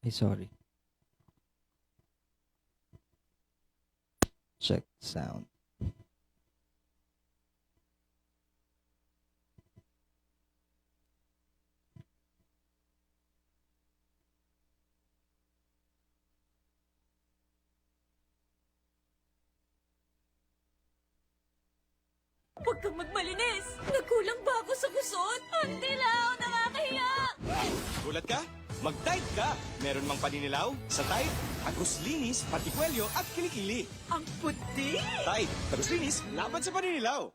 Ay, sorry. Check sound. Huwag kang magmalinis! Nagkulang ba ako sa kusot? Hindi na ako nakakahiya! Gulat ka? Mag-Tide ka! Meron mang paninilaw sa Tide, agos linis, patikwelyo at kilikili. Ang puti! Tide, agos linis, laban sa paninilaw.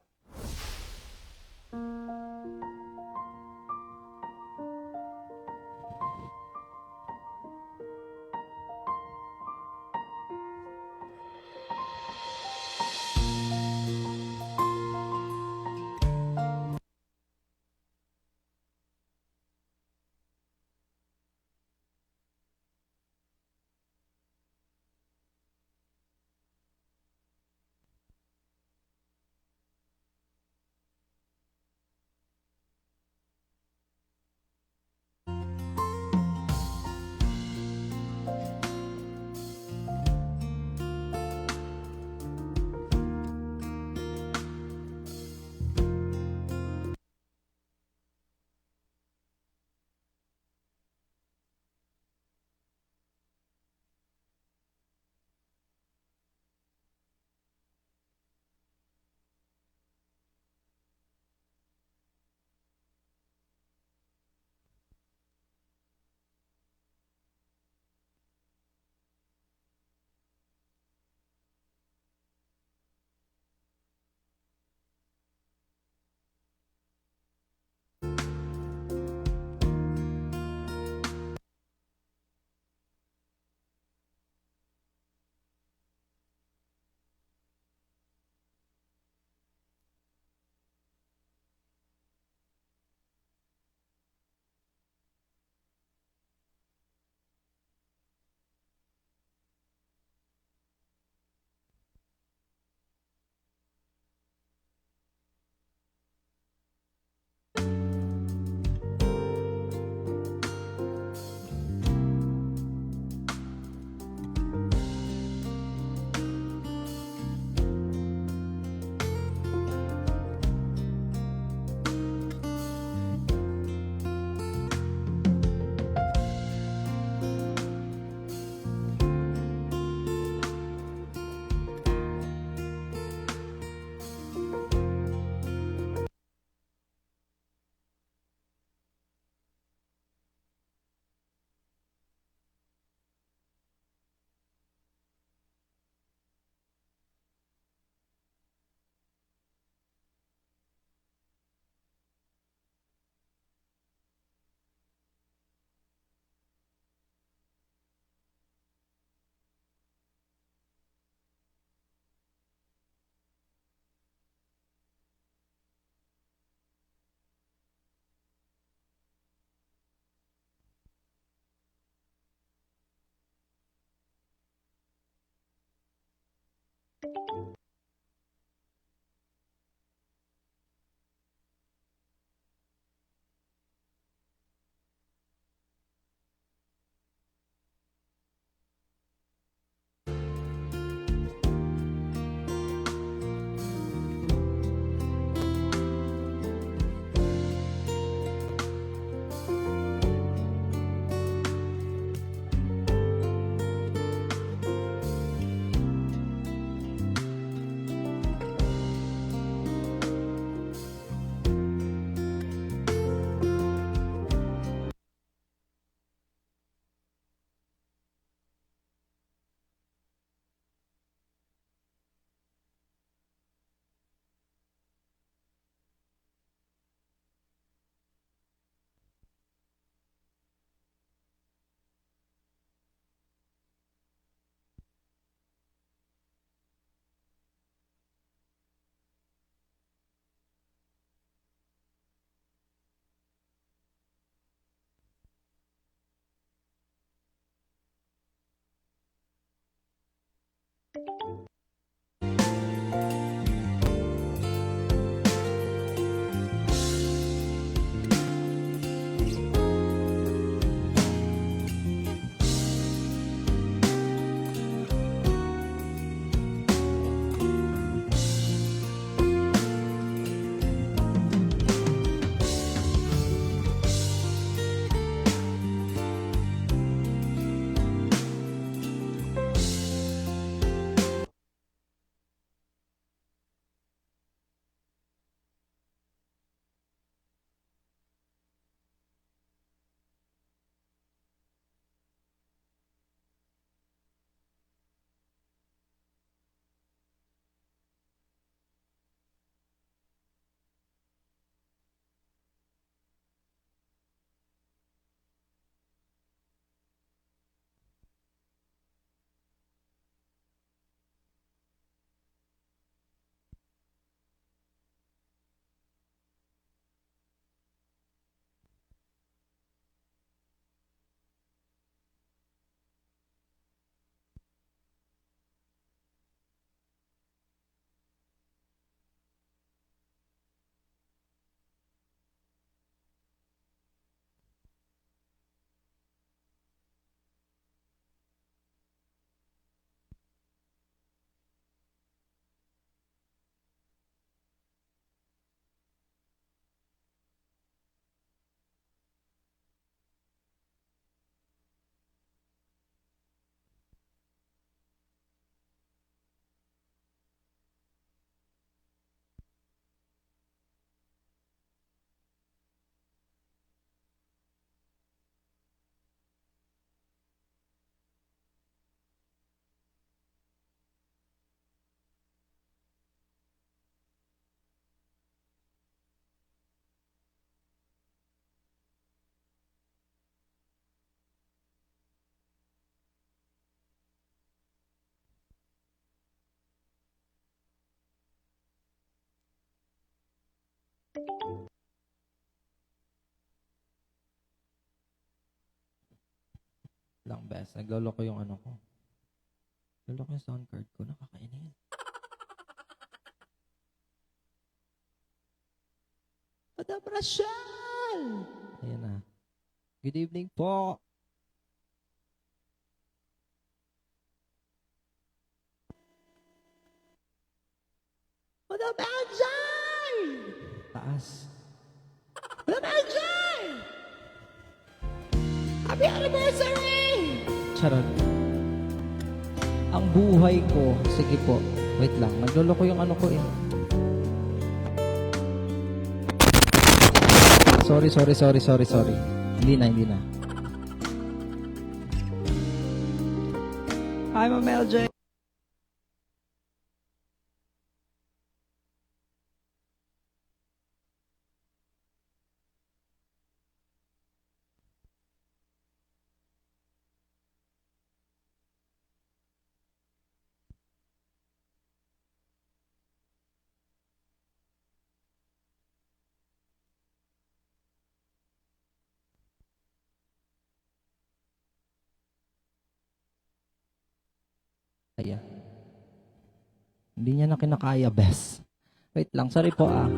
Lang best. Nagloloko yung ano ko. Nagloloko yung sound card ko. Nakakainis. Madam Rachel! Ayan na. Good evening po. Madam LJ! Taas. Madam LJ! Happy anniversary! Charot. Ang buhay ko. Sige po. Wait lang. Nagloloko yung ano ko eh. Sorry. Hindi na. Hi, Ma'am LJ. Ayan. Hindi niya na kinakaya, best. Wait lang, sorry po ah.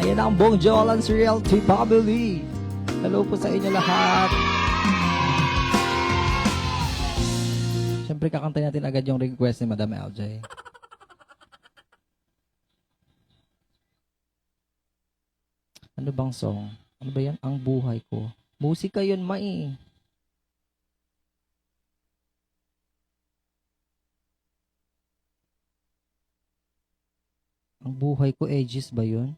Ayan na ang buong Jolan's Realty Family. Hello po sa inyo lahat. Siyempre, kakantay natin agad yung request ni Madam LJ. Ano bang song? Ano ba yan? Ang buhay ko. Musika yun, Mai. Ang buhay ko, Aegis ba yun?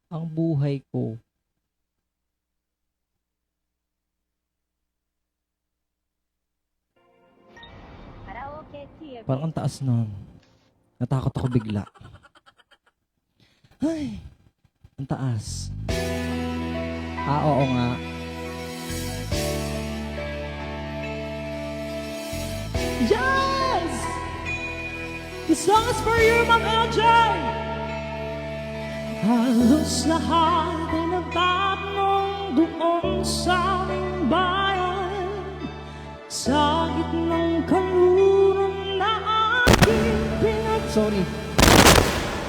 Ang buhay ko. Parang ang taas nun. Natakot ako bigla. Ay, ang taas. Oo nga. Yes! This song is for you, Ma'am LJ! Halos lahat ay nagtatanong doon sa aming bayan, sa gitnang kalunan na aking Sorry.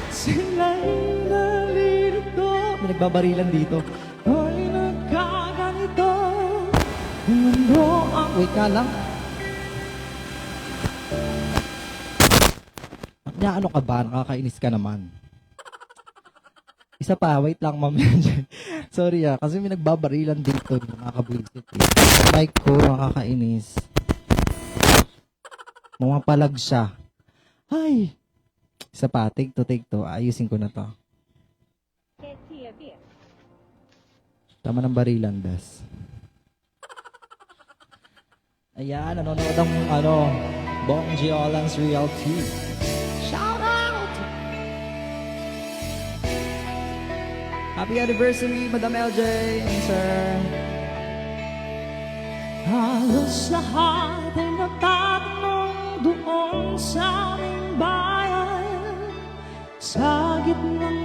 Sila'y nalilito. May nagbabarilan dito. Ay nagkaganito. Kung ano ang... Wait ka lang. Ano ka ba? Nakakainis ka naman. Isa pa, wait lang, ma'am. Sorry kasi may nagbabarilan dito. Nakakabwisit. Mic ko, nakakainis. Mapalag siya. Ay! Isa pa, take to. Ayusin ko na to. Tama ng barilan, bes. Ayan, nanonood ang, Bong Giolans Realty. Shout out! Happy anniversary, Madam LJ and sir. Halos lahat ay nagtatanong doon sa aming bayan, sa gitnang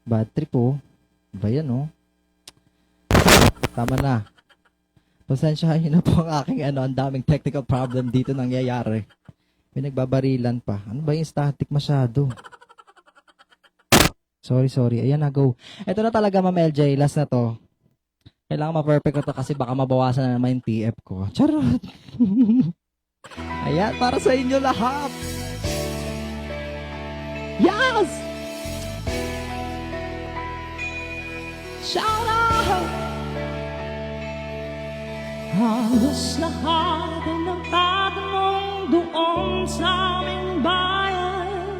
bad trip, oh. Ba yan, oh? Tama na. Pasensyahan niyo na po ang aking ang daming technical problem dito nangyayari. May nagbabarilan pa. Ano ba yung static masyado? Sorry. Ayan na, go. Ito na talaga, Ma'am LJ. Last na to. Kailangan ma-perfect ko to kasi baka mabawasan na naman yung TF ko. Charot! Ayan, para sa inyo lahat! Yes! Shout out! Halos lahat ay nagtatanong doon sa aming bayan,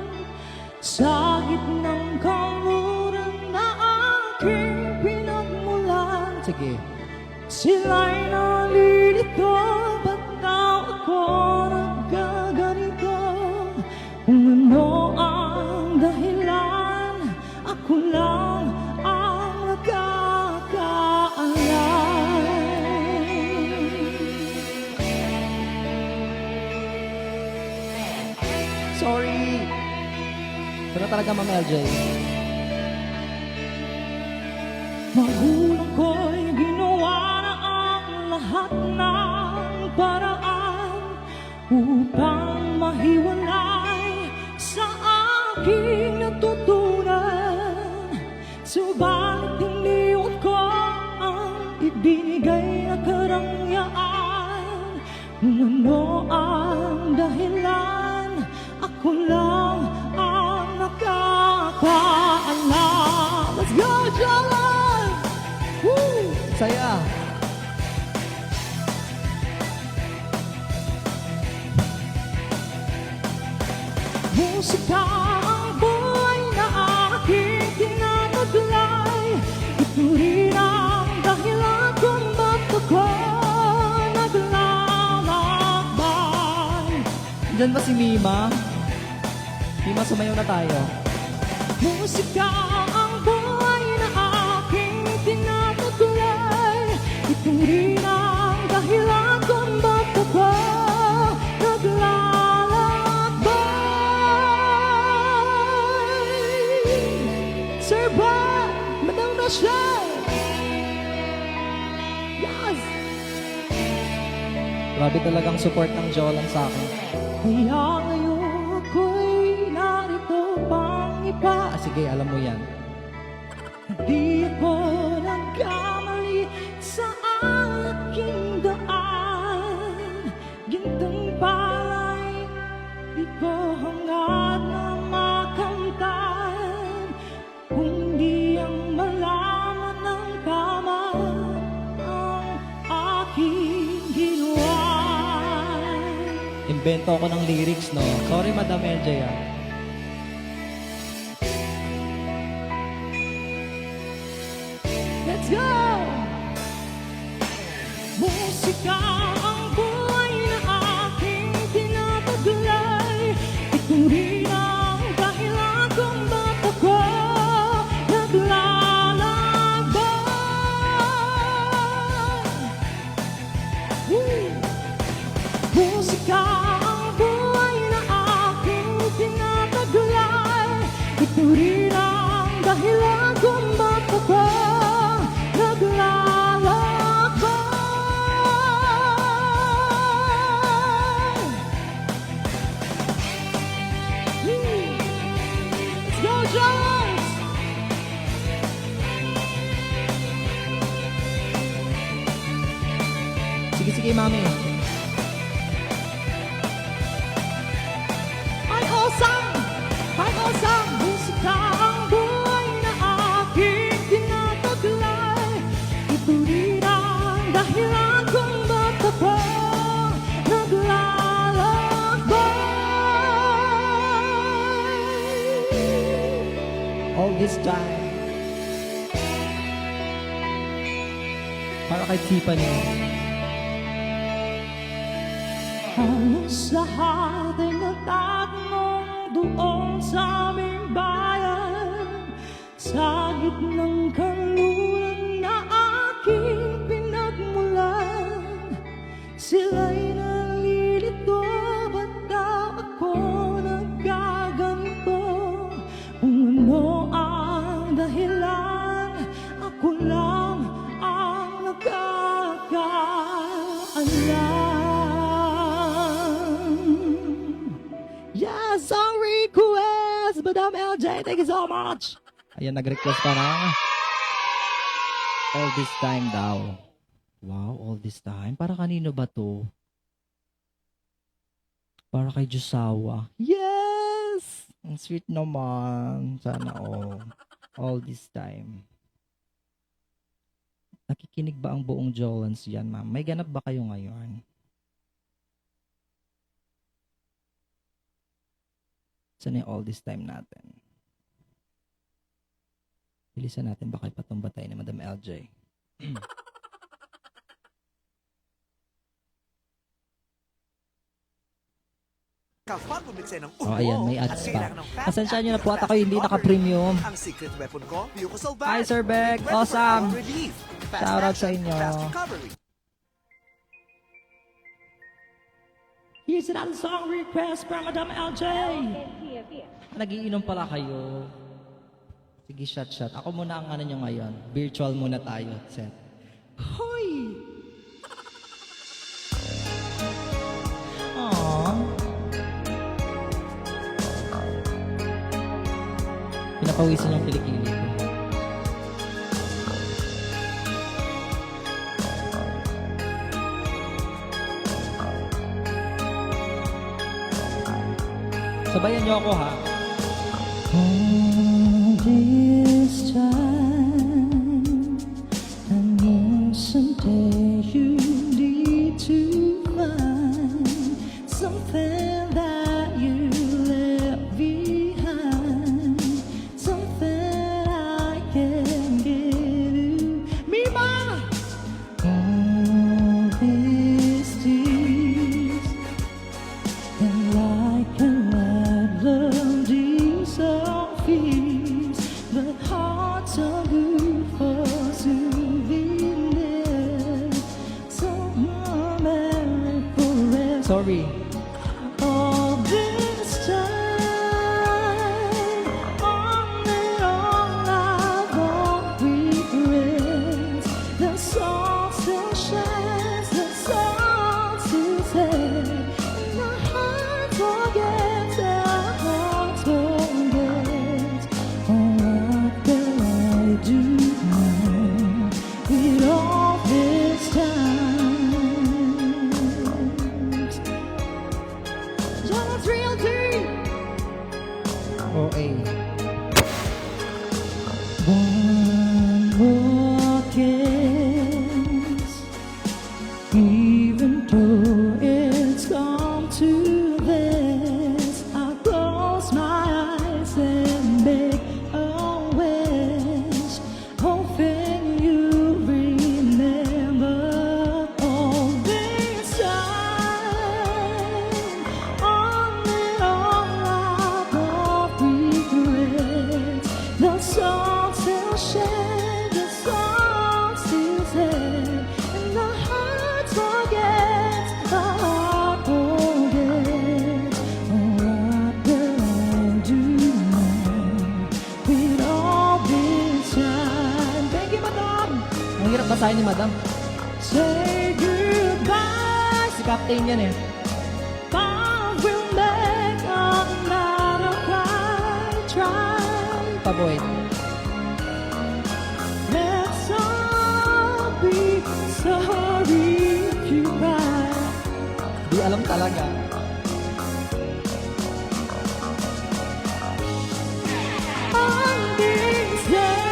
sa gitnang kanluran na aking pinagmulan. Sige. Sila'y nalilito, ba't daw ako nagkaganito? Kung ano ang dahilan, ako lang ang nakakaalam. Sorry! Ito na talaga, Ma'am LJ. Magulang ko'y ginawa na ang lahat ng paraan upang mahiwalay sa aking natutunan. Subalit iniwan ko ang ibinigay na karangyaan. Kung ano ang dahilan, ako lang ang nakakaalam. Let's go, John! Woo! Saya! Musika ang buhay na aking tinataglay. Ito rin ang dahilan kung ba't ako naglalakbay. Diyan ba si Mima? Mima, sumayaw na tayo. Musika ang buhay na aking tinataglay. Ito rin ang dahilan kung ba't ako naglalakbay. Sir Bob, Madam Rochelle. Yes! Grabe talagang support ng Jolan sa akin. Kaya ngayon ako'y narito pang ipa. Sige, alam mo yan. Di ako nagkamali sa aking daan. Gintong pala'y di ko hangad na makamtan. Kung di ang malaman ng tama ang aking ginawa. Invento ko ng lyrics, no? Sorry, Madam LJ, ah. Let's go! Musika ang buhay na aking tinataglay. Ito rin ang dahilan kung ba't ako naglalakbay. Woo! Musika ang buhay na aking tinataglay. Ito rin ang dahilan kung ba't ako naglalakbay. Let's go, Jones! Sige, Mami. Ay, awesome! Musika ang buhay na aking tinataglay. Ito rin ang dahilan kung ba't ako naglalakbay. All this time. Para kay Tiffany. Halos lahat ay nagtatanong doon sa aming bayan, sa gitnang kanluran na aking pinagmulan. Sila'y nalilito, ba't daw ako nagkaganito? Kung ano ang dahilan, ako lang ang nakakaalam. Madam LJ. Thank you so much. Ayan, nag-request pa na. All this time daw. Wow, all this time? Para kanino ba to? Para kay Jusawa. Yes! Ang sweet naman. Sana all. All this time. Nakikinig ba ang buong Jolans yan, ma'am? May ganap ba kayo ngayon? Sana yung all this time natin? Bilisan natin baka ipatumba tayo ni Madam LJ. Kapag bumikse ng Oh, ayan, may ads at pa. kailangan ng fast Pasensya nyo na po action at ako hindi fast naka-premium. recovery. Ang secret weapon ko, Mucosal Band. Hi, Sir Beck. With 24 Awesome. hour relief. Fast Shoutout sa action, inyo. Fast recovery. Here's another song request from Madam LJ. Nagiinom pala kayo. Sige, shot. Ako muna ang ano nyo ngayon. Virtual muna tayo. Set. Hoy! Aww. Pinapawisan yung kilikili ko. Sabayan niyo ako, ha? All this time, I know someday you need to find something that you left behind, something I can give you. Mima! All these days, and like a melody so feels, but hearts are good for souvenir. So memory forever. Sorry. All this time, on and on I won't regret. The sun still shines, the sun still says, and the heart forgets, the heart forgets. Oh, what will I do now with all this time? John's real deep. Oh, one more kiss, even though it's come to this, I close my eyes and make a wish, hoping you remember all this time. On and on I won't regret. The song still shines, the song still says, and the heart forgets, the heart forgets. Oh, what will I do now with all this time? Thank you, Madam! Ang hirap basahin ni Madam. Say goodbye. Si Captain yan eh. God will make another cry. Try. Paboy. Let's all be sorry if you cry. Di alam talaga. On this day.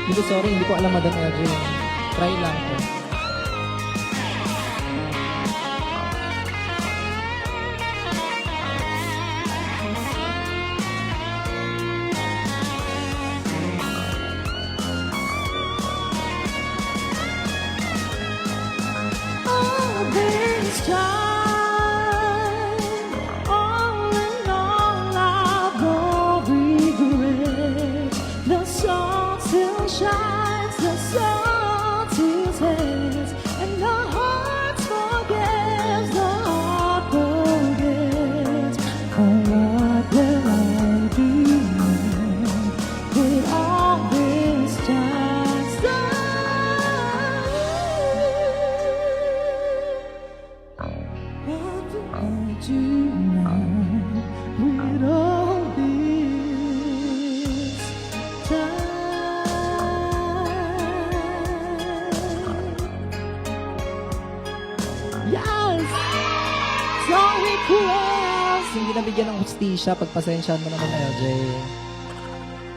Hindi, sorry, hindi ko alam, Madam LJ. Try lang ko. All this time, all in all, I won't regret. The sun still shines, the sun still says, and the heart forgets, the heart forgets. Oh, what will I do now with all this time? Who else? Hindi nabigyan ng hustisya. Pagpasensyahan mo naman, LJ.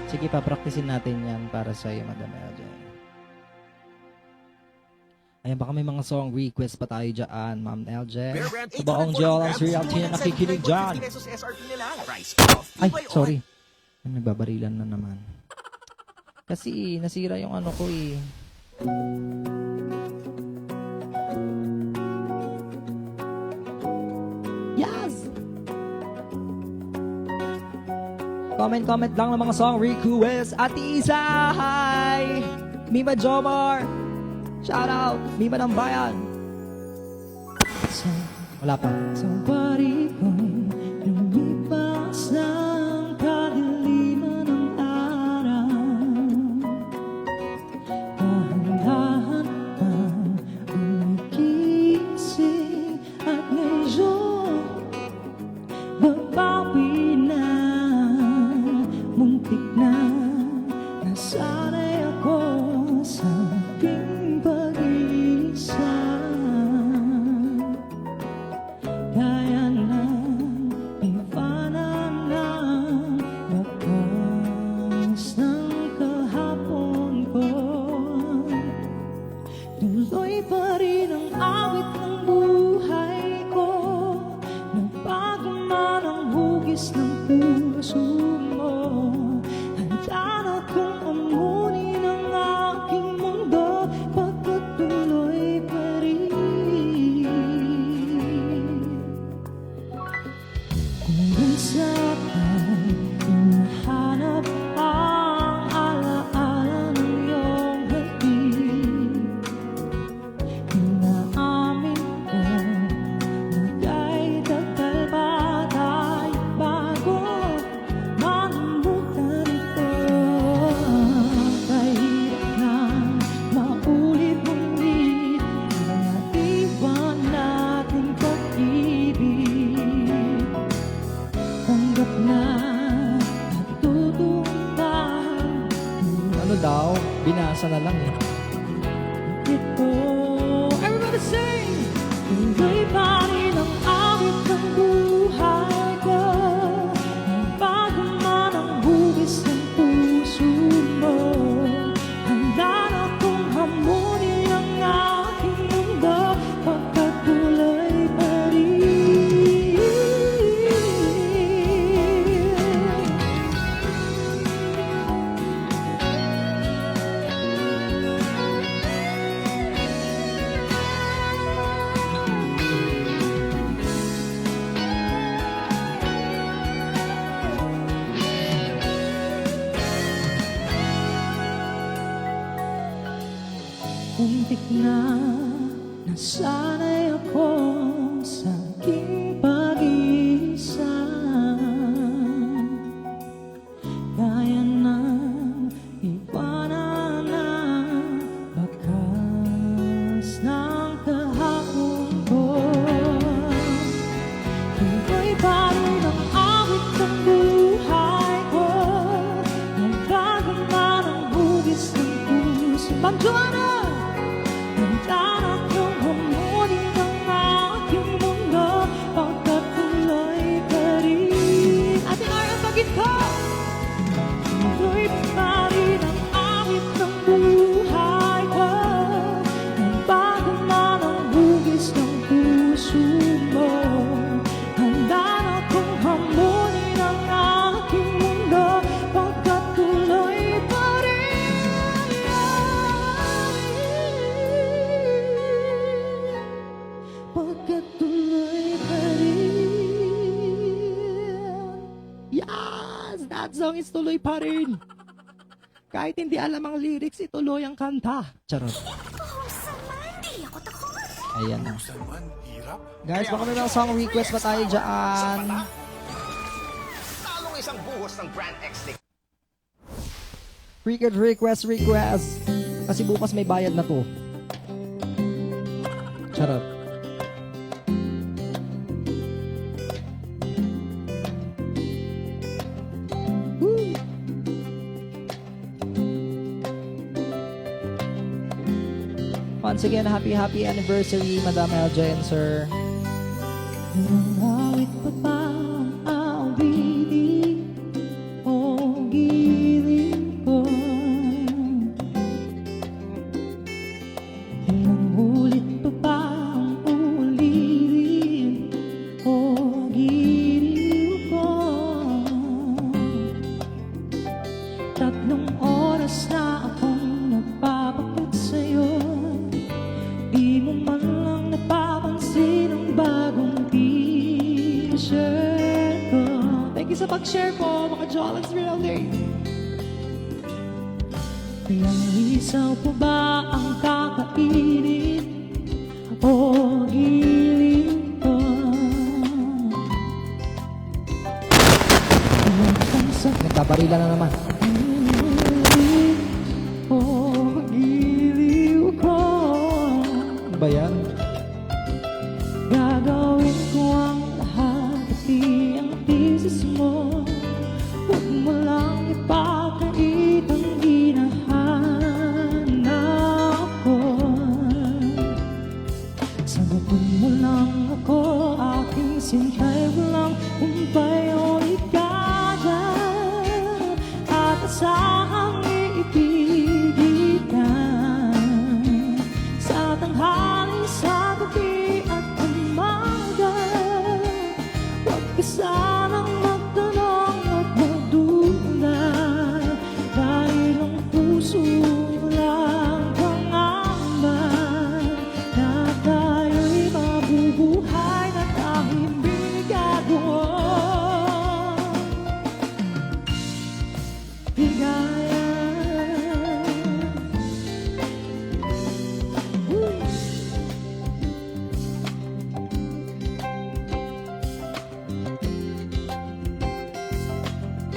Sige, papraktisin natin yan para sa iyo, Madam LJ. Ayan, baka may mga song request pa tayo dyan, Ma'am LJ. Bear brand Sa baong Joel ang 840 serial team na nakikinig dyan. pesos SRP nila. Price off. Ay, Tibay sorry. Ay, nagbabarilan na naman. Kasi nasira yung ano ko eh. Yes! Comment lang ng mga song request. Ate Isa, hi! Mima Jomar, shout out! Mima ng Bayan. Wala pa. Sa bari ko'y lumipas ng kadiliman ng araw. Dahan-dahan pang umigising at ngayon babawi na. Muntik na nasanay ako sa aking pag-iisa. Kaya lang iwanan ng bakas ng kahapon ko. Tuloy pa rin ang awit ng buhay ko. Nagbago man ang hugis ng puso mo. Handa na kong amunin ang aking mundo. Pagkatuloy pa rin. Kung minsan ay hinahanap ang alaala ng iyong hatid, inaamin ko na kahit tagal pa tayo bago malimutan ito. Kahirap na maulit muli ang naiwan nating pag-ibig. Tanggap na at tutunan. Ano daw? Binasa na lang eh. Ito, everybody sing! Tuloy pa rin ang awit ng buhay ko. Bago man ang hugis ng puso mo. Handa na kong hamunin ang aking mundo. Pagkatuloy pa rin. Muntik na nasanay ako sa aking pag-iisa. Kaya nang iwanan ang bakas ng kahapon ko. Tuloy pa rin ang awit ng buhay ko. Nagbago man ang hugis ng puso. Bantuan! Handa na kong hamunin ang aking mundo. Pagkatuloy pa rin. Ating arang bagit ko. Tuloy pa rin ang awit ng buhay ko. Nagbago man ang hugis ng puso mo. Handa na kong hamunin ang aking mundo. Pagkatuloy pa rin. Pagkatuloy pa rin. Yes! That song is tuloy pa rin. Kahit hindi alam ang lyrics, ituloy ang kanta. Charot. Di ako takot. Ayan na. Guys, baka may mga song request pa tayo dyan. Talong isang buhos ng Brand X Lick. Request. Kasi bukas may bayad na to. Charot. Woo! Once again, happy anniversary, Madam LJ and Sir. Ilang awit pa ba ang awitin o giling ko? Ilang ulit pa ba ang ulitin o giling ko? 3 oras na akong nagpapakot sa'yo, di mo man lang napapansin ang bagong t-shirt ko. Thank you sa pag-share po, mga Jolens Real Day. Ilang isaw po ba ang kakainin o giling ko? Ilang pansa Nagbabarila na naman. o giliw ko? Ano ba yan? Gagawin ko ang lahat, pati ang thesis mo. Huwag mo lang ipakait ang hinahanap ko. Sagutin mo lang ako, aking sintay, walang umpay o ikaya. At asahang iibigin ka sa tanghali, sa gabi at umaga. Huwag ka sanang magtanong at magduda, dahil ang puso mo lang pangamba na tayo'y mabubuhay na tahimik at buo. Ligaya.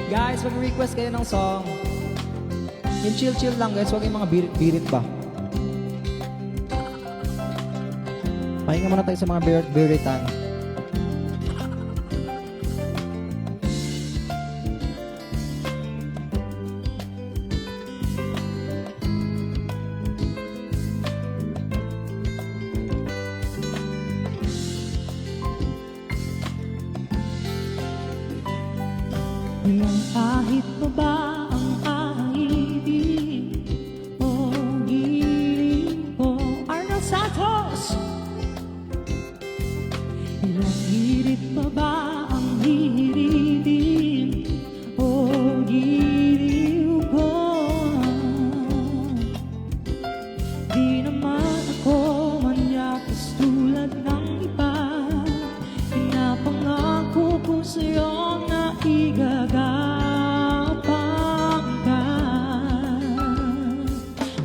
Guys, mag-request kayo ng song. Yung chill-chill lang guys, huwag yung mga birit-birit ba. Pahinga muna tayo sa mga birit-biritan. Ilang kahit pa ba ang ahitin o giling ko? Arnold Santos! Ilang hirit pa ba ang hihiritin o giliw ko? Di naman ako manyakas tulad ng iba. Pinapangako ko sa'yo na igagapang ka.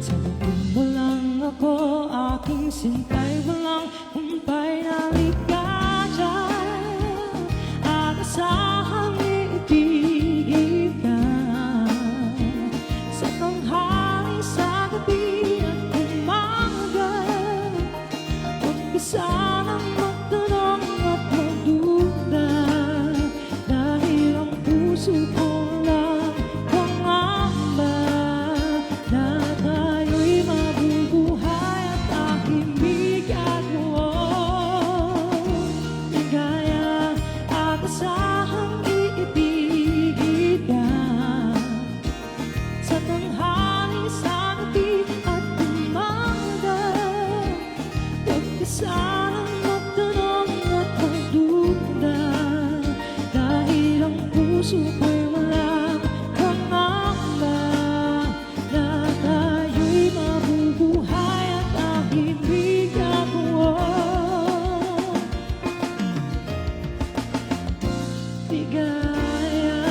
Sagutin mo lang ako, aking sintay, walang humpay na ligaya. At asahang iibigin ka sa tanghali, sa gabi at umaga. Huwag ka sanang magtanong at magduda, dahil ang puso ko lang pangamba na tayo'y mabubuhay at tahimik at buo. Ligaya at asahang iibigin ka sa tanghali, sa gabi at umaga. Huwag ka sanang magtanong at magduda, dahil ang puso ko'y walang pangamba na tayo'y mabubuhay at tahimik at buo. Ligaya.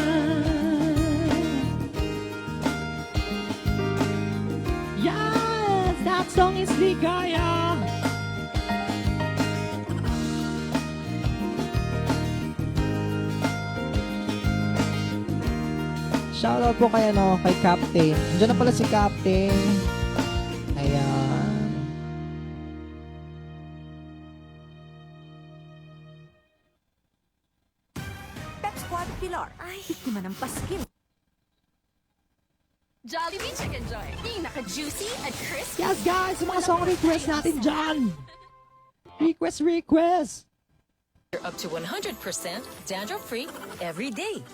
Yes, that song is Ligaya. Shoutout po kay, kay Captain. Diyan na pala si Captain. Ayan. Pep Squad Pilar. Ay, biktima ng paskil. Jollibee Chicken Joy. Pinaka-juicy at crispy. Yes, guys, sa mga song request natin dyan. Request. You're up to 100% dandruff-free every day.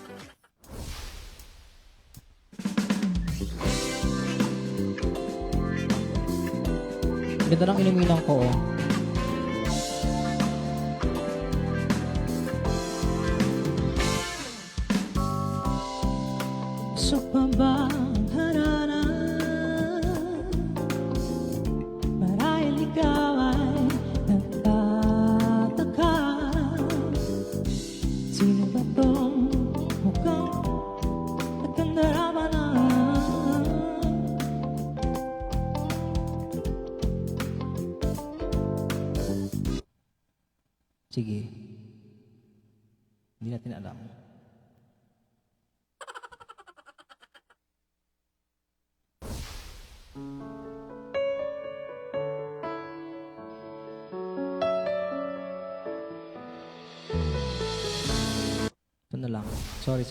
Ganda ng inumilang ko, oh. So pa ba ang haranan? Marahil ikaw ay nagtataka. Sino ba tong mukhang nagkandarama na? Sige, hindi natin alam. Ito na lang. Sorry.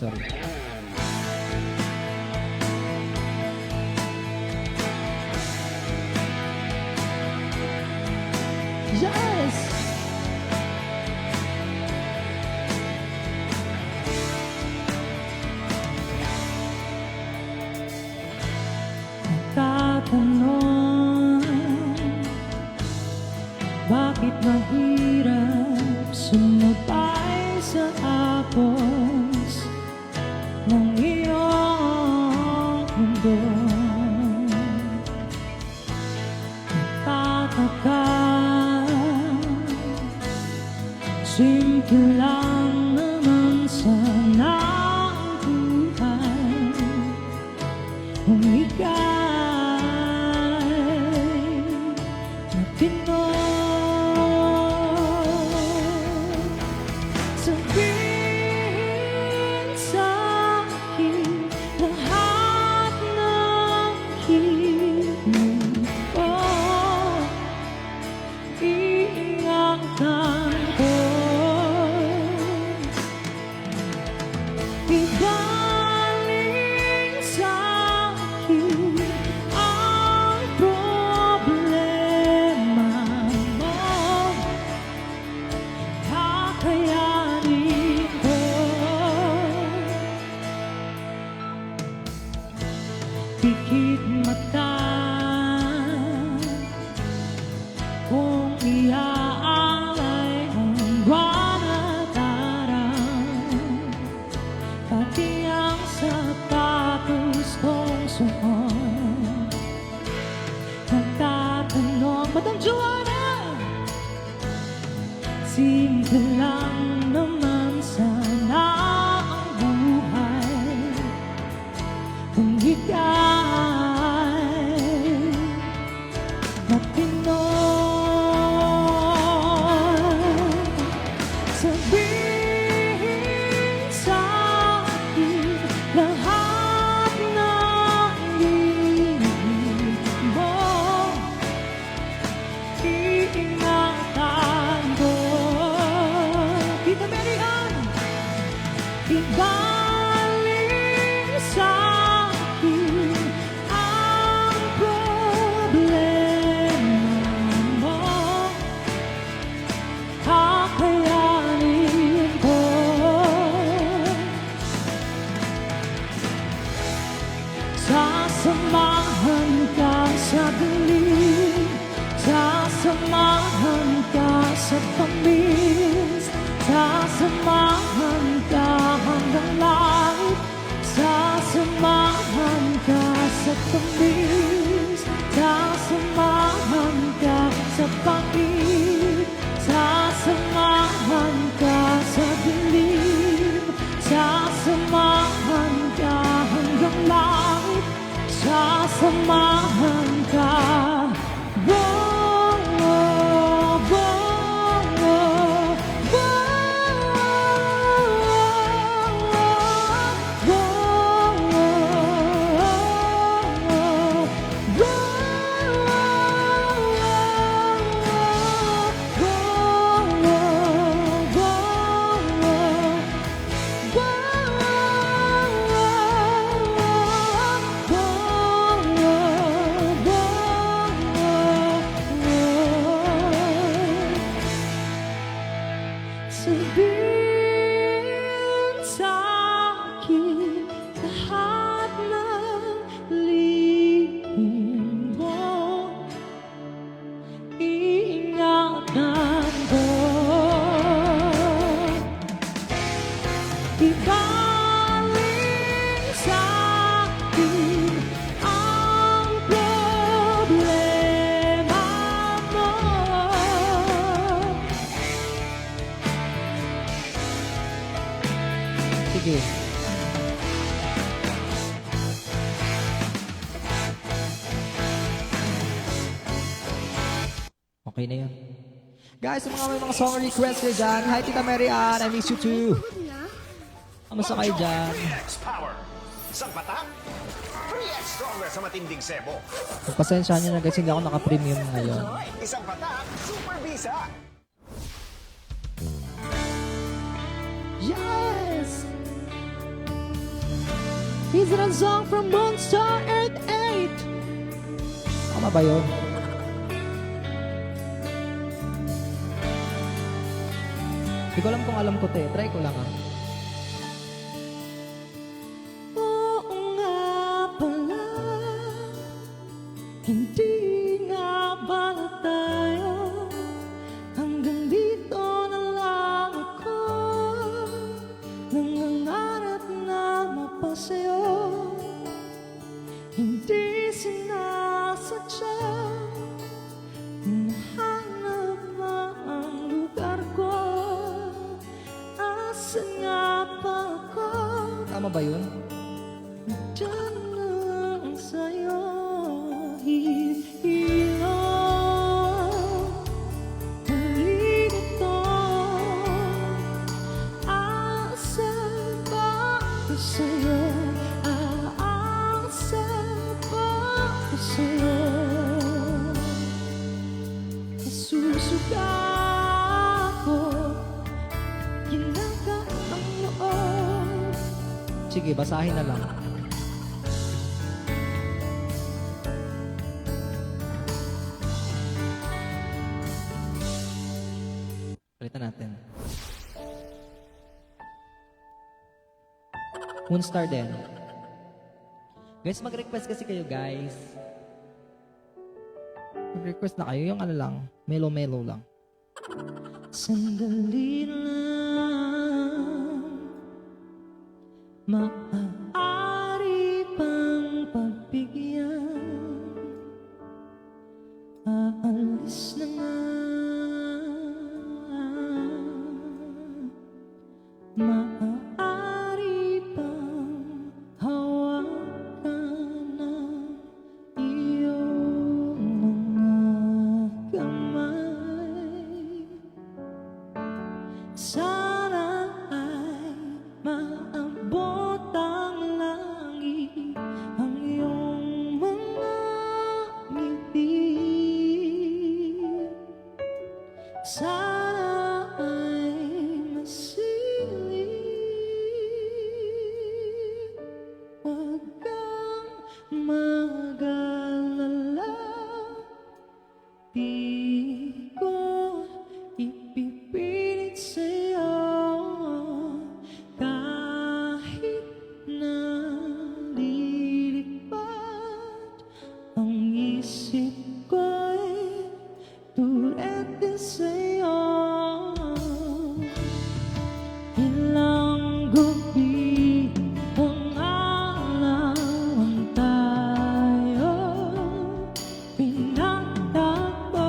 Yes! Tatanong, bakit mahirap sumabay sa apos ng iyong mundo? Nagtataka, simple lang naman sana ang buhay kung ika'y matino. Sabihin sa'kin lahat ng hiling ko, iingatan ko. Ibaling sa'kin ang problema mo, kakayanin ko. Pikit mata kung iaalay ang buwan at araw, pati ang sapatos kong suot. Nagtatanong, Madam Joanna, simple lang naman sana ang buhay kung ika'y matino. Sabihin sa'kin lahat ng hiling mo, iingatan ko. Tita Mary Ann, ibaling sa'kin ang problema mo, kakayanin ko. Sasamahan ka sa dilim, sasamahan ka sa tamis, sasamahan ka hanggang langit, sasamahan ka sa tamis, sasamahan ka sa pangit, sasamahan ka sa dilim, sasamahan ka hanggang langit, sasamahan ka. Okay na yan. Guys, sa mga may mga song request kayo dyan, hi Tita Mary Ann, I miss you too. Kamusta kayo dyan? 3x power. Isang patak, 3x stronger sa matinding sebo. Pagpasensyahan nyo na guys, hindi ako naka-premium ngayon. Isang patak, super visa. Yes! Is it a song from Monster Earth 8? Tama ba yun? Hindi ko alam kung alam ko te. Try ko lang ah. Oo nga pala, hindi nga pala tayo. Hanggang dito na lang ako. Nangangarap na mapasayo. Hindi sinasadya. Nahanap na ang lugar ko. Asan nga ba ako? Tama ba yun? Diyan lang sa'yo. Hihilo. Nalilito. Aasa ba ako sa'yo? Aasa ba ako sa'yo? Nasusuga ako. Ginaga ang loob. Sige, basahin na lang. Palitan natin. Moonstar din. Guys, mag-request kasi kayo, guys. Mag-request na kayo. Yung ano lang, melo-melo lang. Sandali lang, maaari pang pagbigyan. Aalis na nga, maaari pang hawakan ng iyong mga kamay. Sana ay maabot ang langit ang iyong mga ngiti. Sana ay masilip. Huwag kang mag-alala. Di ko ipipilit sa'yo kahit na lilipat ang isip ko'y tulad din sa'yo. Ilang gabi ang alawan tayo, pinagtakbo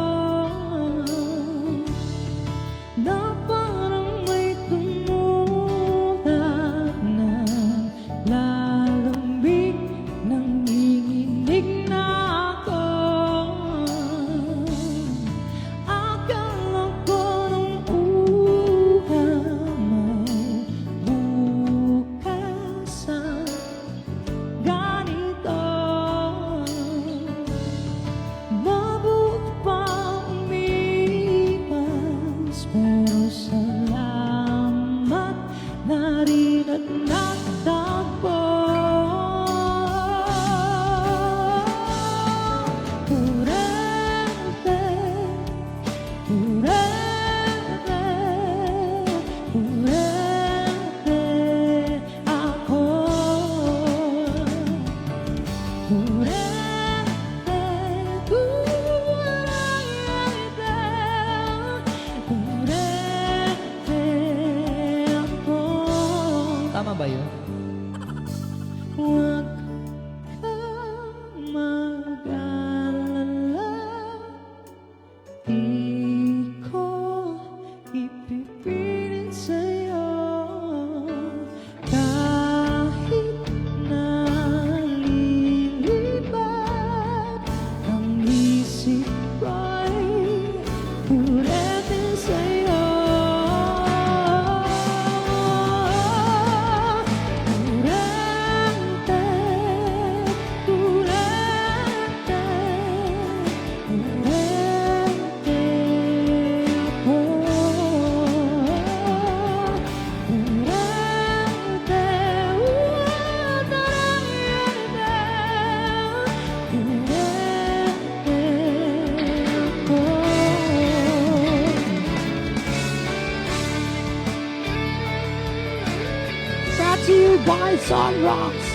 my song rocks.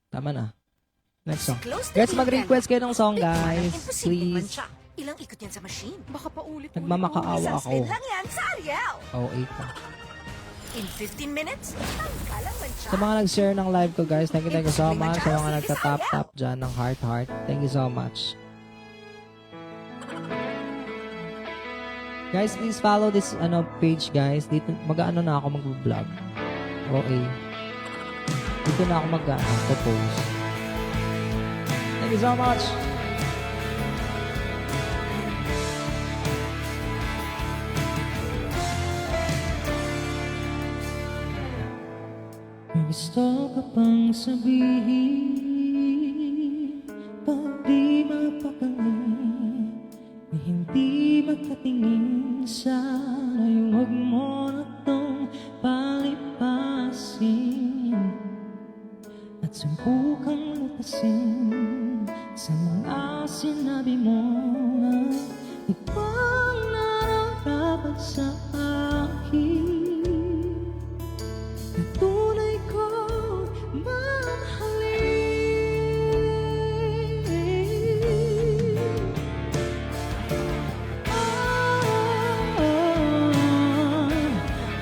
Tama na. Next song. Close Guys, the mag-request kayo ng song, Parang guys. imposibleng Please. mantsa. Ilang ikot yan sa machine? Baka paulit-ulit. Nagmamakaawa Isang ako. spin lang yan sa Ariel. Oh, 8 na. In 15 minutes, tanggalang mantsa. Sa mga nag-share ng live ko, guys, thank you so much. Sa mga nagta-tap-tap dyan ng heart, thank you so much. Guys, please follow this page, guys. Dito, mag-ano na ako mag-vlog. Okay. Dito na ako mag-post. Thank you so much. May gusto ka pang sabihin, pag di mapakali, na hindi makatingin, sana'y huwag mo na tong palipasin at subukang lutasin sa mga sinabi mo na ibang nararapat sa akin na tunay ko mamahalin.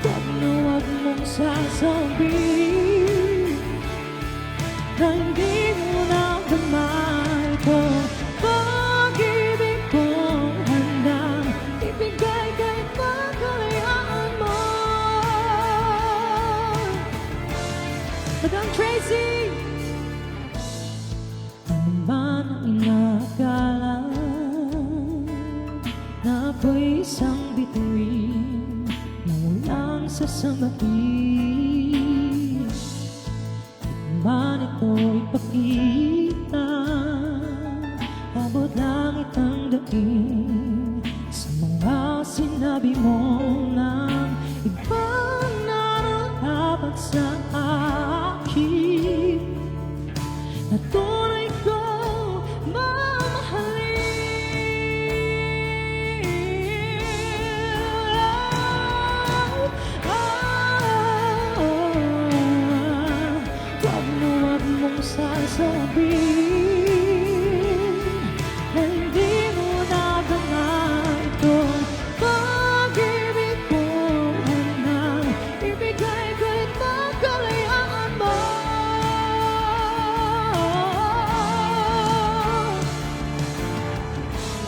Wag na wag mong sasabihin na hindi mo nakamay ko pag-ibig kong handang ibigay kahit pagkalayaan mo. Madam Tracy, ano man ang inakala na ako'y isang bituin na walang sasamahin. Man ito'y pakita, abot langit ang dating sa mga sinabi mo ng ibang nararapat sa akin na tunay ko mamahalin. Wag na wag mong sasabihin na hindi mo nadama itong pag-ibig kong handang ibigay kahit pagkalayaan mo.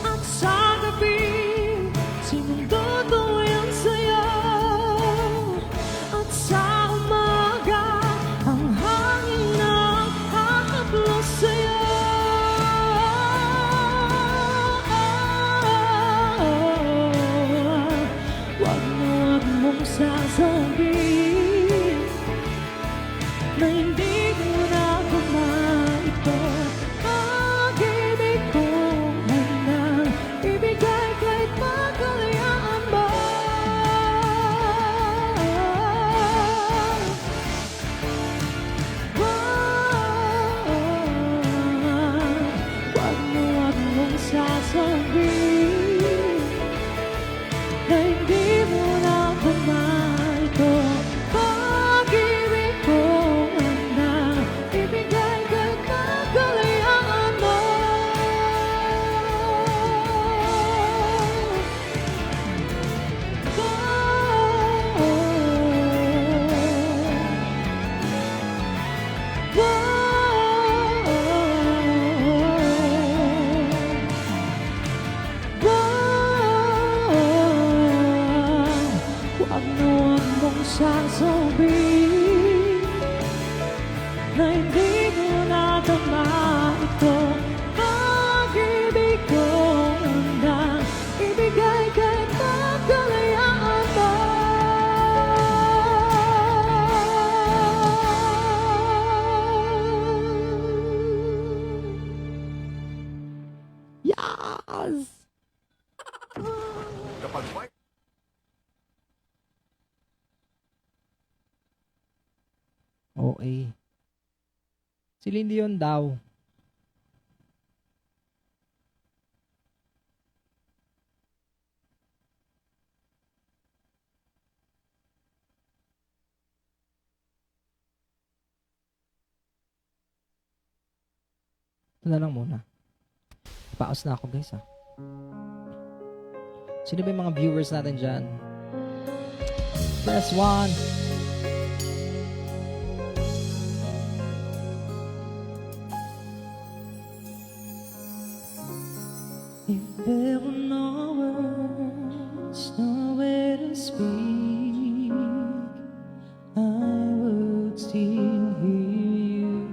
At sa gabi, sinundo-tuyang sa'yo. At sa umaga, ang hangin na hahaplos sa'yo. Wag na wag mong sasabihin na hindi mo nagawa ito. Pag-ibig kong handang ibigay kahit pagkalayaan mo. Wag na wag mong sasabihin na hindi mo nagawa ito. Pag-ibig kong handang ibigay kahit pagkalayaan mo. Wag na wag mong sasabihin na hindi mo nadama ito. Pag-ibig kong handang ibigay kahit pagkalayaan mo. Yes! Kapag may Okay. Si Lindy yun daw. Ito na lang muna. Paus na ako guys ha. Sino ba yung mga viewers natin dyan? Press 1. If there were no words, no way to speak, I would still hear you.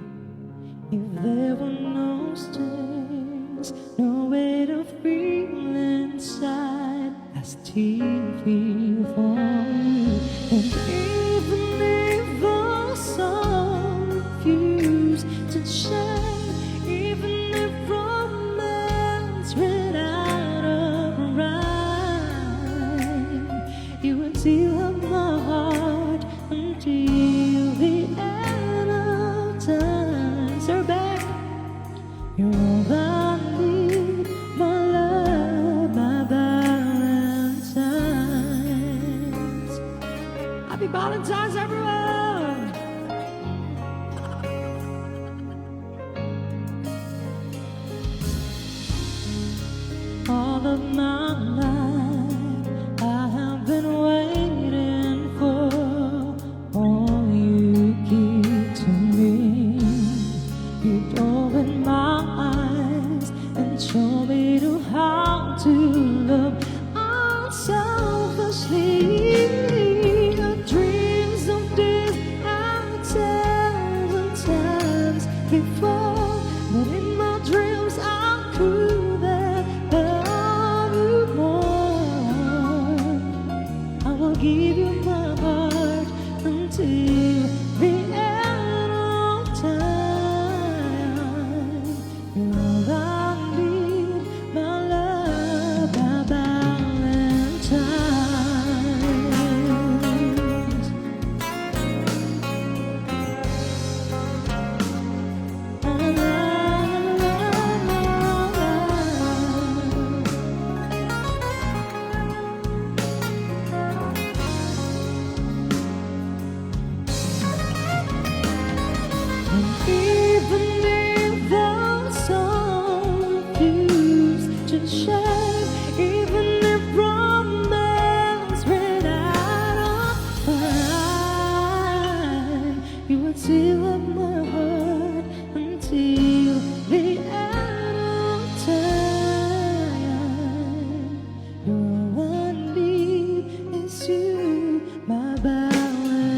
If there were no strings, no way to feel inside, I still feel for you. And even if the sun refused to shine, even if romance ran out of rhyme, you would still have my heart until the end of time. Sir back, you're all I need, my love, my Valentine's. Happy Valentine's, everyone! All of my life, I have been waiting for all you give to me. You'd open my eyes and show me to how to love unselfishly. The dreams of this I've 1,000 times before, but in my dreams I could have love you more. I will give you my heart until the end of time. You're all I need, my love, my Valentine's. Even if the sun refused to shine, even if romance ran out of time, you would still have my heart until the end of time. You're all I need is you, my Valentine.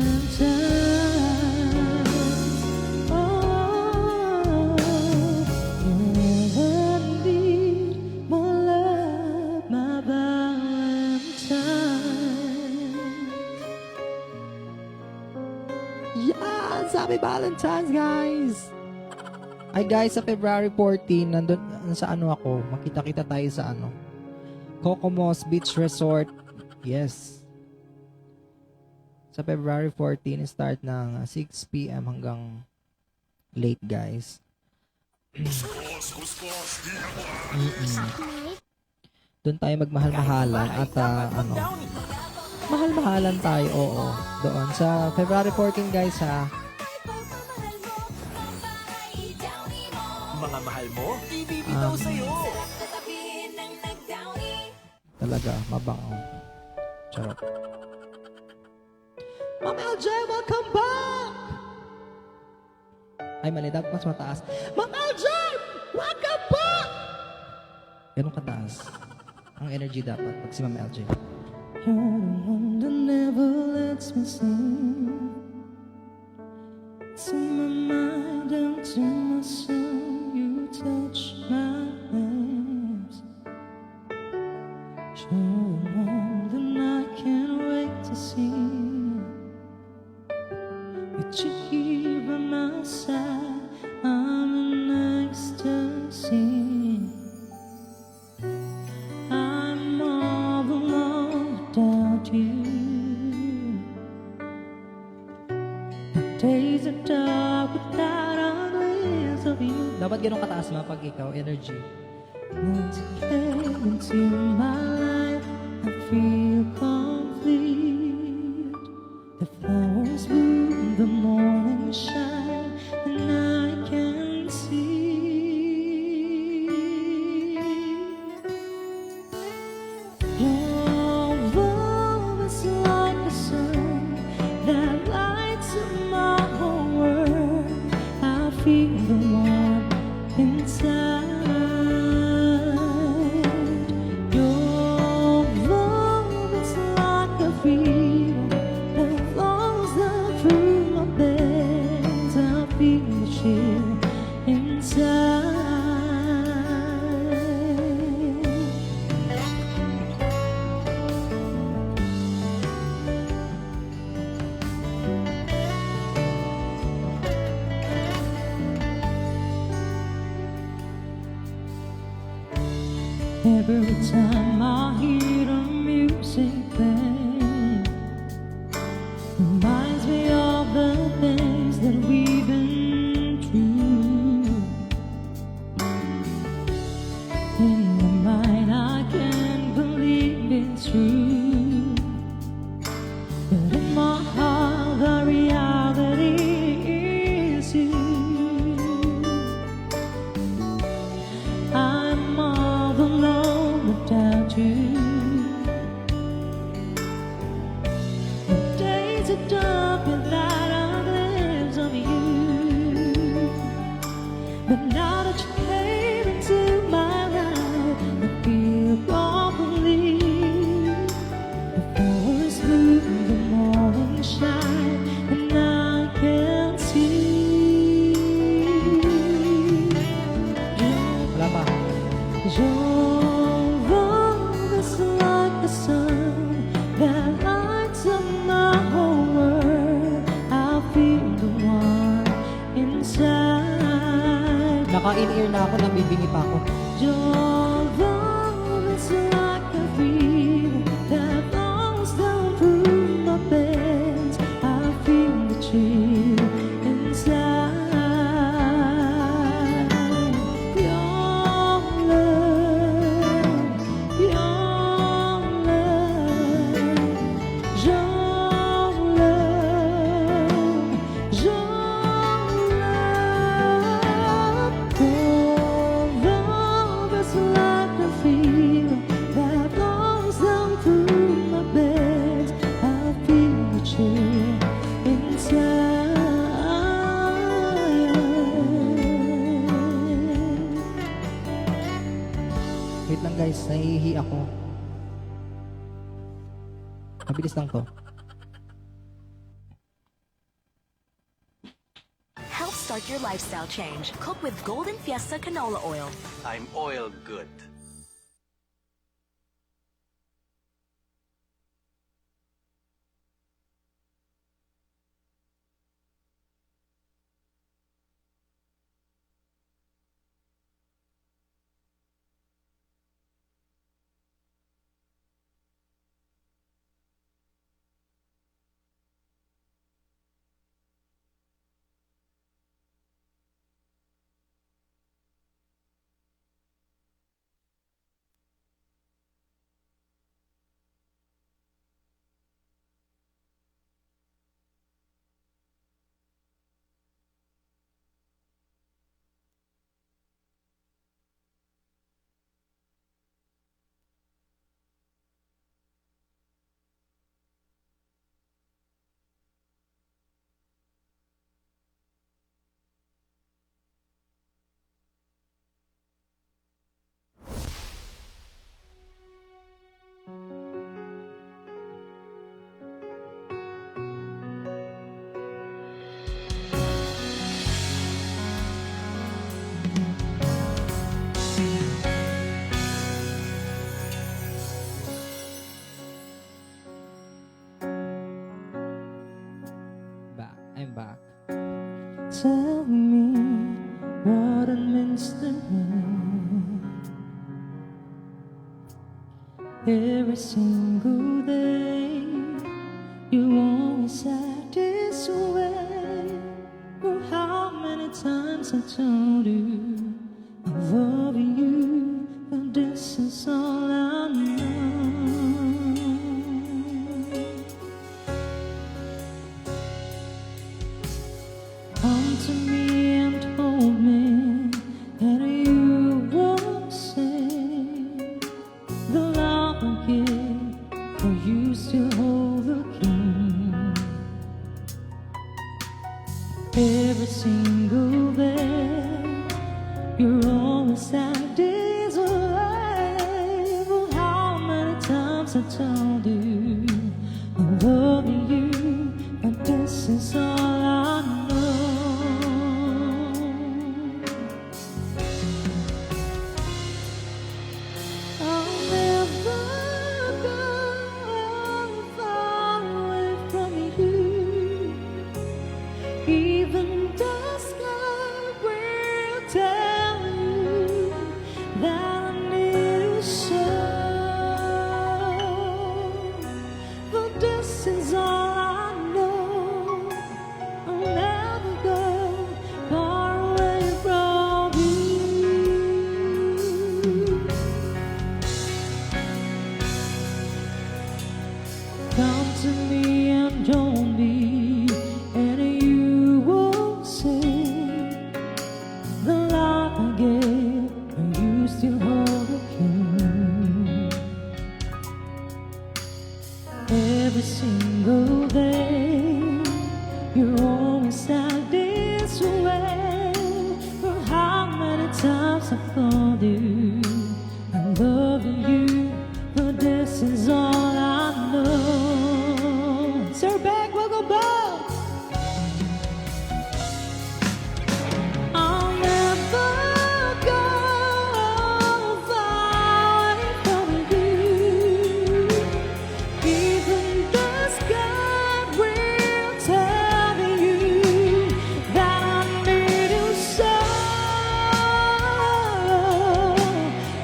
Yes! Happy Valentine's, guys! Ay, guys, sa February 14, nandun sa ano ako, makita-kita tayo sa ano, Cocomos Beach Resort. Yes. Sa February 14, start ng 6 p.m. hanggang late, guys. Doon tayo magmahal-mahalan at ano, mahal-mahalan tayo, oo. Doon sa February 14, guys, ha. Mga mahal mo, ibibitaw sa'yo. Talaga, mabango. Charot. Ma'am LJ, welcome back! Ay, mali. Dapat mas mataas. Ma'am LJ, welcome back! Ganun kataas. Ang energy dapat pag si Ma'am LJ. You're the one that never lets me sleep. It's in my mind and to my soul. You touch my lips. You're the one that I can't wait to see. With you here by my side, I'm in ecstasy. I'm all alone without you. The days are dark without a glimpse of you. Dapat ganun kataas ma pag ikaw, energy. Once you came into my life, I feel complete. The flowers bloom, the morning shine, and I can see every time I hear the music play. Reminds me of the things that we've been through. In my mind I can't believe it's true, but in my heart the reality is you. I'm all alone without you. The days are dark without a glimpse of you. But now that you came into my life, I feel complete. The flowers bloom, the morning shine, and I can see. Wala pa. Your love is like the sun that lights up my whole world. I feel the warmth inside. Naka-in-ear na ako, nabibingi pa ako. Your love is like a river that flows down through my veins. I feel the chill inside. Your love, your love, your love, your love. Your love is like a river that flows down through my veins. I feel the chill inside. Wait lang guys, nahihi ako. Mabilis lang to. Help start your lifestyle change. Cook with Golden Fiesta canola oil. I'm oil good. I'm back. Tell me what it means to me. Every single day, you always act this way. Oh, how many times I told you I love you, but this is all I know. Come to me and hold me, and you won't say the love I give, for you still hold the key. Every single day, you're always at this way. Oh, how many times I told you I love you, but this is all I know. I'll never go far away from you. Even the sky will tell you that I need you so. every single day. You're always out this way. For how many times I've told you I love you, but this is all I know. Sir Beck, welcome back. I'll never go far from you. Even the sky will tell you that I need you so.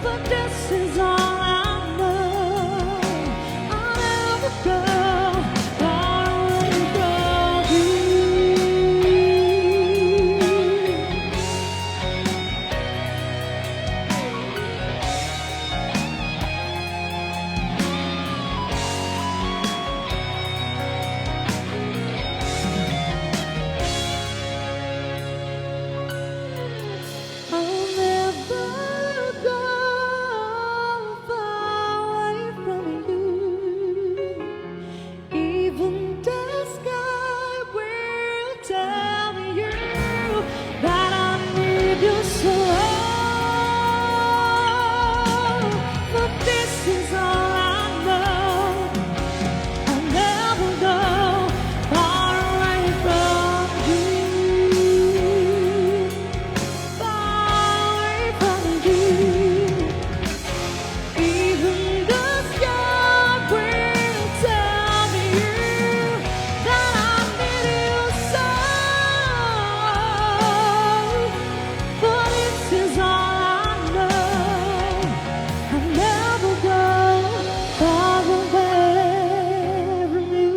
But this is all I know. I'll never go far away from you. I'll never go far away from you. Even the sky will tell you that I need you so. But this is all I know. I'll never go far away from you. Far away from you. Even the sky will tell you that I need you so. But this is all I know. I'll never go far away from you.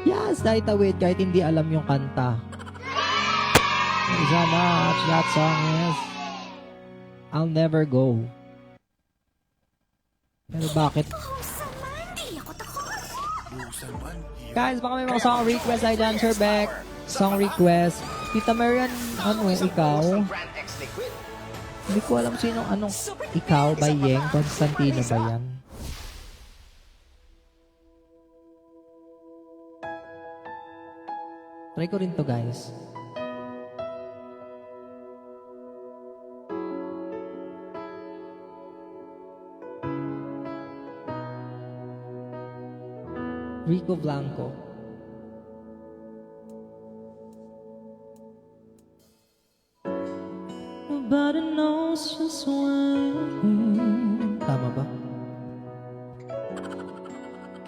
Yes, dahil tawid kahit hindi alam yung kanta. Thank you so much. That song is I'll Never Go. Pero bakit? Hindi ako takot. Guys, baka may mga song request ay dyan, Sir Beck. Song request. Tita Marian, ano eh, ikaw? Brand X Liquid. Hindi ko alam sino anong ikaw ba Yeng? Constantino ba yan? Try ko rin to, guys. Rico Blanco. Nobody knows just when. Tama ba?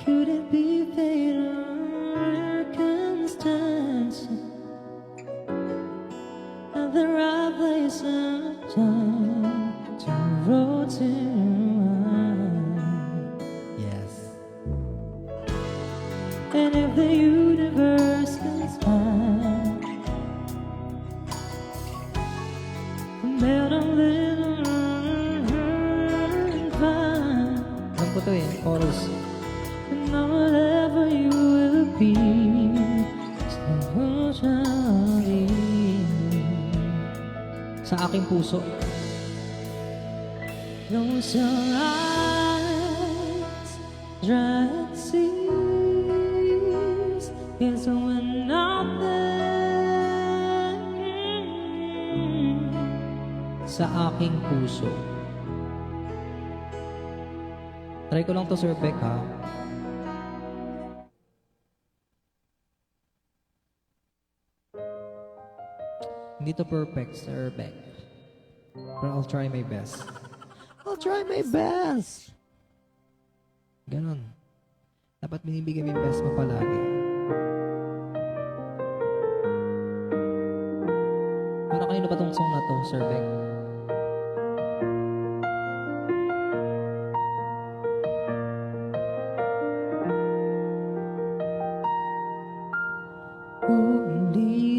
Could it be fate or circumstance? At the right place and time to rotate. Yes. And if the universe conspire, melt a little and find. Alam ko to eh, chorus. And whatever you will be, so shall be. Sa aking puso. Close your eyes, dry and seas, yes, we're not there. Sa aking puso. Try ko lang to, Sir Beck, ha? Hindi to perfect, Sir Beck. But I'll try my best. I'll try my best! Ganon. Dapat binibigay mo yung best mo palagi. Para kanino ba tong song na to, Sir Beck?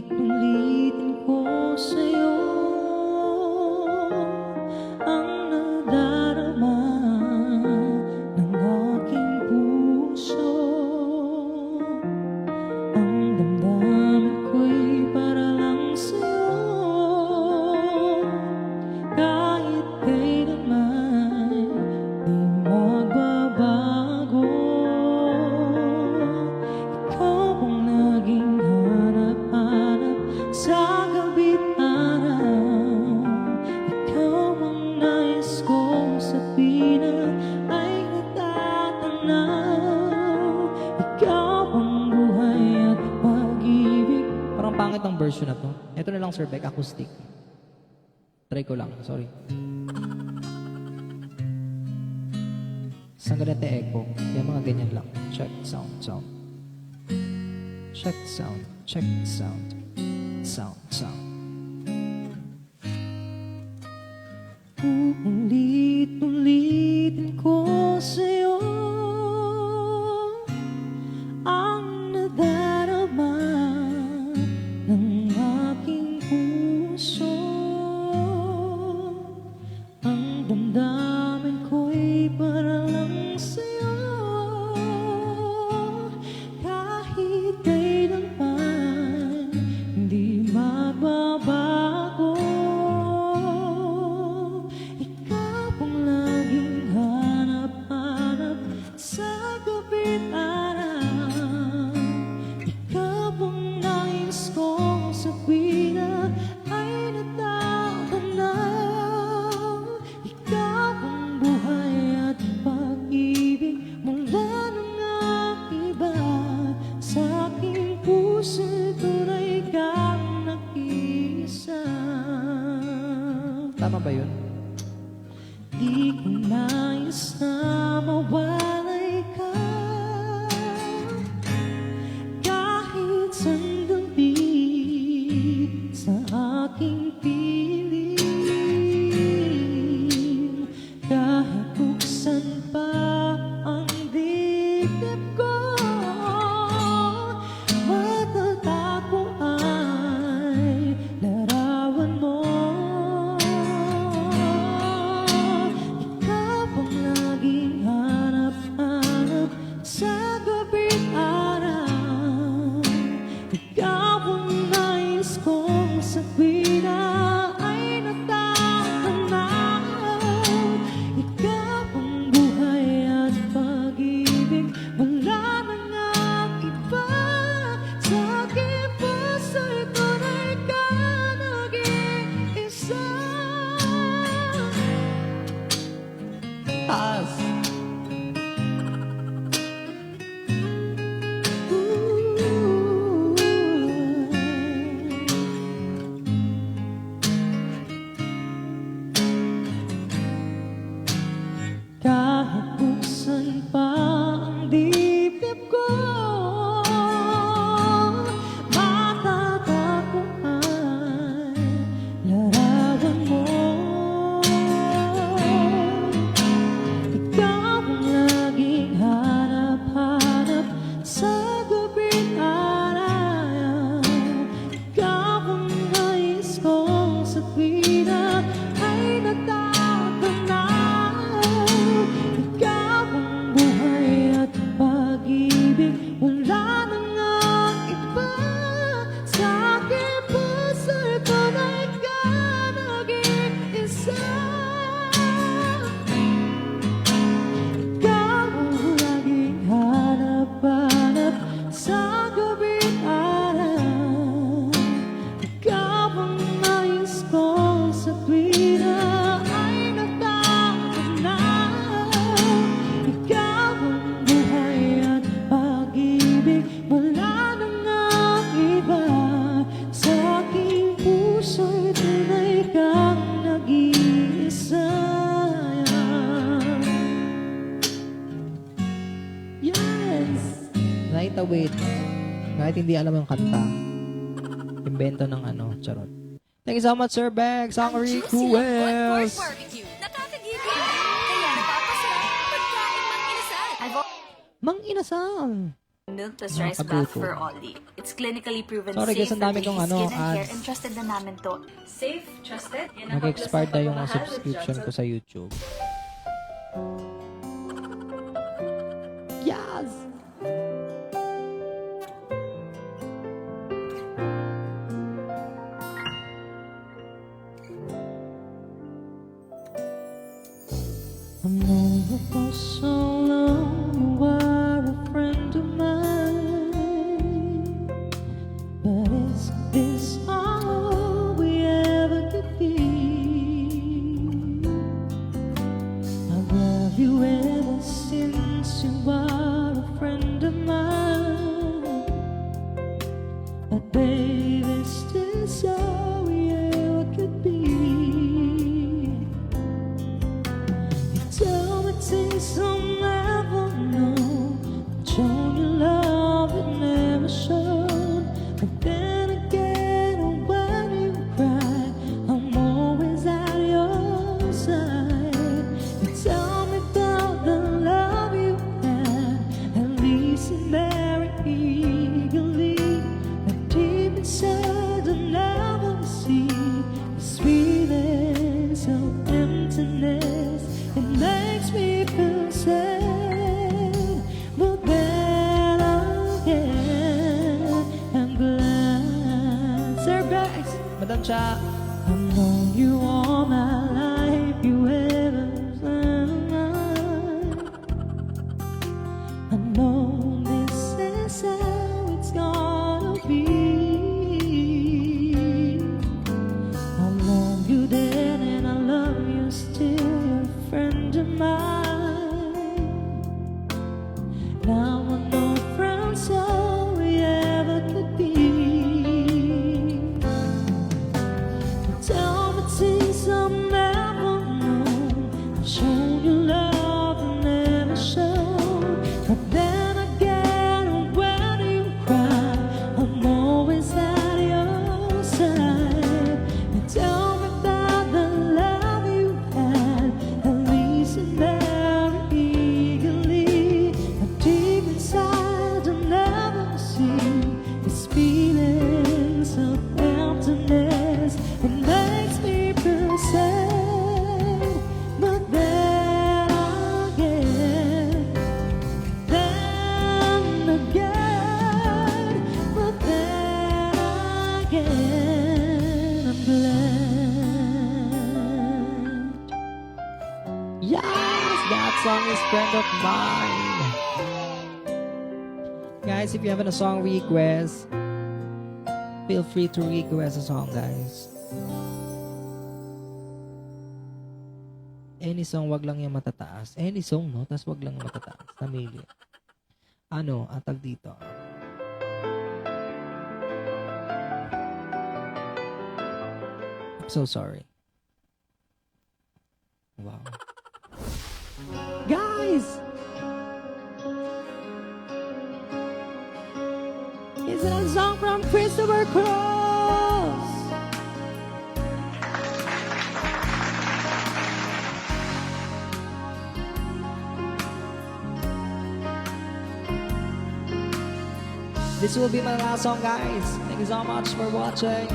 Ulit-ulitin ko sa'yo ang nadarama ng aking puso. Ang damdamin ko'y para lang sa'yo. version na to. Ito na lang, Sir Beck, acoustic. Try ko lang, sorry. Isang ganito echo. Kaya mga ganyan lang. Check sound, sound. Check sound, check sound. Sound, sound. Ulit-ulitin ko sa'yo ang nadarama ng aking puso. Ang damdamin ko'y para lang sa'yo. Kahit kailanman hindi magbabago. Ikaw ang laging hanap-hanap sa gabi't araw. Ikaw ang nais kong sabihin na ay natatanaw. Ikaw ang buhay at pag-ibig mula nang iba. Sa aking puso tunay kang nag-iisa. Tama ba yun? Di ko nais na mawalay ka. Kahit sandali sa aking piling. Kahit buksan pa ang dibdib ko, matatago ay larawan mo. Ikaw ang laging hanap-hanap sa gabi't araw. Ikaw ang nais kong sabihin na ay natatanaw. Ikaw ang buhay at pag-ibig wala nang iba. Sa aking puso'y tunay ka nag-iisa. Taas. Kahit buksan pa ang dibdib ko, matatago ay larawan mo. Ikaw ang laging hanap-hanap sa gabi't araw. Ikaw ang nais kong sabihin na ay natatanaw. Ikaw ang buhay at pag-ibig wala nang iba. Sa aking puso'y tunay ka nag-iisa. Ikaw ang laging hanap-hanap sa gabi't araw. Ikaw ang nais kong sabihin na ay natatanaw. Ikaw ang buhay at pag-ibig wala nang iba. Sa aking puso'y tunay kang nag-iisa. Yes! Right away. Kahit hindi alam yung kanta, invento ng charot. Thank you so much, Sir Beck. Song Ang juicy ng Blood request. Pork Barbecue. Nakakagigil. Kaya napapasarap pagkain mang inasal. Mang inasal. Milk plus rice Nakakagutom. bath for Ollie. It's clinically proven Sorry, safe guys, ang for dami baby kong, skin and hair, ads. and trusted na namin to. Safe, trusted. Yan ang Nag-expired na yung pagmamahal with subscription ko sa YouTube. Yes! I know you for so long, you were a friend of mine. But is this all we ever could be? I've loved you ever since you were a friend of mine. But baby, still Yes, that song is friend of mine. Guys, if you have a song request, feel free to request a song, guys. Any song, wag lang yung matataas. Any song, no? Tapos wag lang yung matataas. Namili. Ano, atag dito. I'm so sorry. Wow. Guys! It's a song from Christopher Cross. This will be my last song, guys. Thank you so much for watching.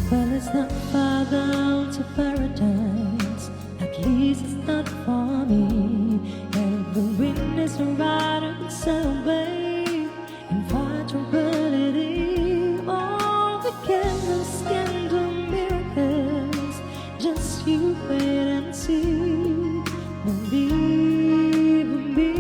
Well, it's not far down to paradise. At least it's not for me. And the wind is right and sail away and find tranquility. All the candles can do miracles. Just you wait and see. Believe in me.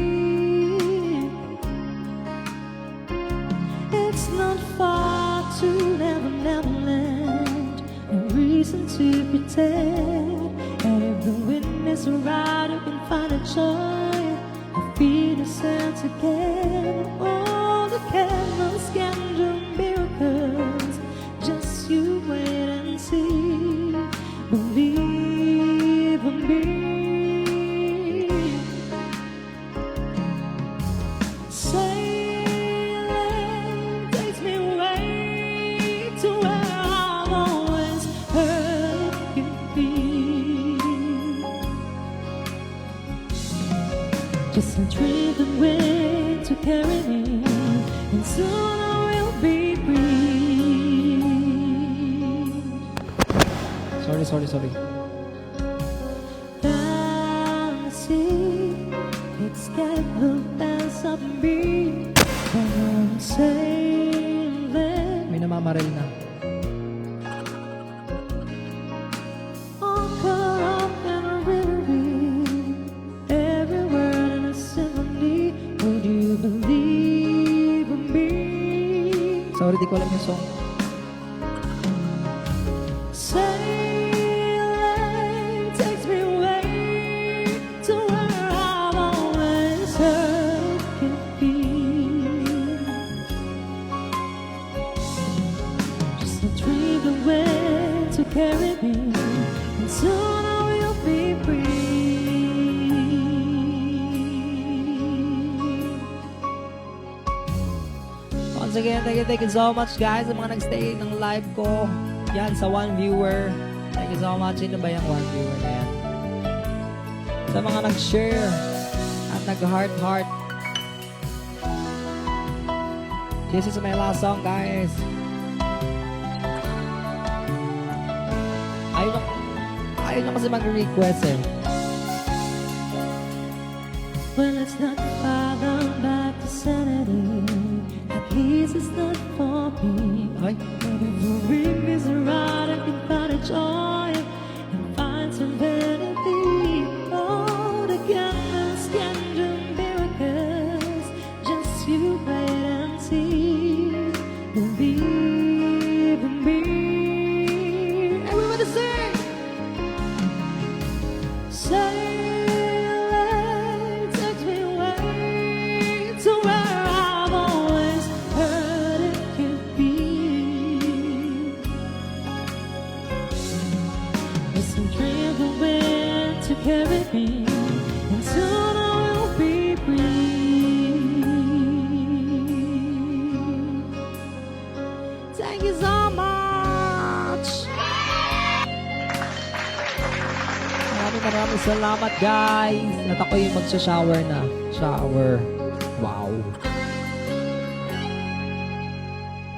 It's not far to Neverland. No reason to pretend. And if the wind is right, you can find a joy. I feel the sense again. All the candles can do miracles. Just you wait and see. Believe in me. Sailing takes me away to where I've always heard you be. Just a driven wind to carry me, and soon I will be free. Sorry. Down the sea, it's got the dance of me. When I'm sailing, may namamaril na. Anchor up in a river, every word in a symphony. Would you believe in me? Sorry, di ko alam yung song. Sailing takes me away to where I've always heard you be. Just a dream away to carry me, and soon I will be free. Once again, thank you so much, guys, sa mga nagstay ng live ko. Yan, sa one viewer. Thank you so much. Sino ba yung one viewer na yan? Sa mga nag-share at nag-heart. This is my last song, guys. Ayaw na kasi mag-request eh. Well, it's not far down back to sanity. At least it's not for me. Ay. But if the wind is right, I can find a joy and find some vanity. Oh, the candles can do miracles. Just you wait and see. Believe in me. Everybody sing. Sailing takes me away to where I've always heard it could be. It's a dream the wind to carry me, and soon I will be free. Thank you so much. Maraming salamat, guys. At ako yung magsha-shower na. Shower. Wow.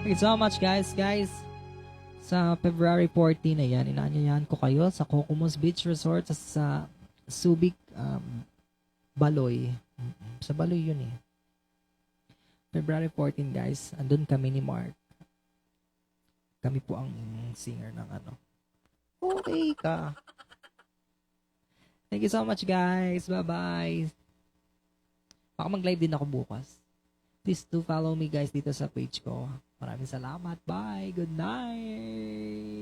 Thank you so much, guys. Sa February 14 na yan, inaanyayahan ko kayo sa Kokomos Beach Resort sa Subic, Baloy. Sa Baloy yun eh. February 14, guys. Andun kami ni Mark. Kami po ang singer ng ano. Okay ka. Thank you so much, guys. Bye-bye. Baka mag-live din ako bukas. Please do follow me, guys, dito sa page ko. Maraming salamat. Bye. Good night.